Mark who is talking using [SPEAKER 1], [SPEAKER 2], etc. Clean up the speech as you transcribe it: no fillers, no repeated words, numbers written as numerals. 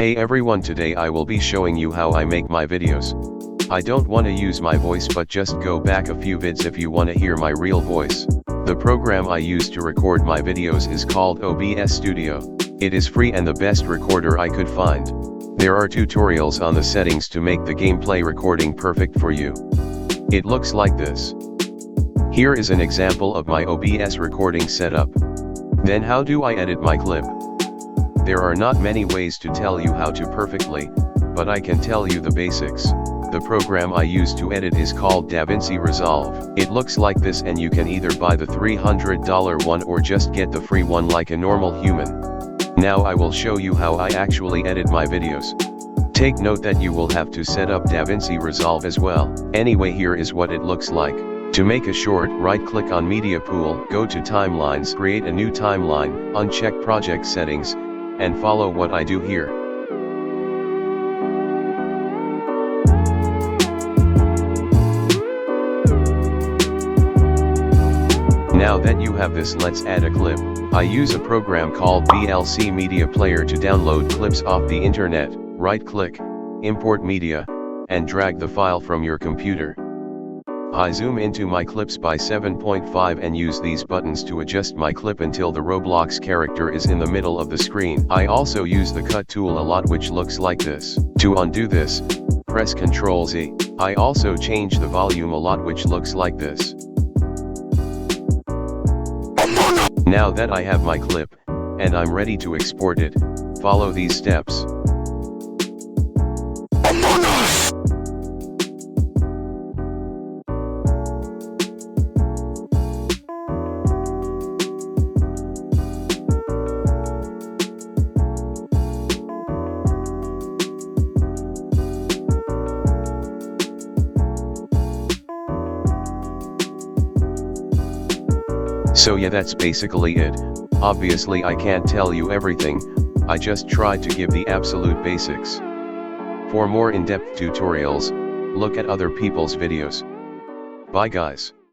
[SPEAKER 1] Hey everyone, today I will be showing you how I make my videos. I don't want to use my voice, but just go back a few vids if you want to hear my real voice. The program I use to record my videos is called OBS Studio. It is free and the best recorder I could find. There are tutorials on the settings to make the gameplay recording perfect for you. It looks like this. Here is an example of my OBS recording setup. Then how do I edit my clip? There are not many ways to tell you how to perfectly, but I can tell you the basics. The program I use to edit is called DaVinci Resolve. It looks like this, and you can either buy the $300 one or just get the free one like a normal human. Now I will show you how I actually edit my videos. Take note that you will have to set up DaVinci Resolve as well. Anyway, here is what it looks like. To make a short, right-click on Media Pool, go to Timelines, create a new timeline, uncheck Project Settings, and follow what I do here. Now that you have this, let's add a clip. I use a program called VLC Media Player to download clips off the internet. Right-click, import media, and drag the file from your computer. I zoom into my clips by 7.5 and use these buttons to adjust my clip until the Roblox character is in the middle of the screen. I also use the cut tool a lot, which looks like this. To undo this, press Ctrl Z. I also change the volume a lot, which looks like this. Now that I have my clip, and I'm ready to export it, follow these steps. So yeah, that's basically it. Obviously I can't tell you everything, I just tried to give the absolute basics. For more in-depth tutorials, look at other people's videos. Bye guys.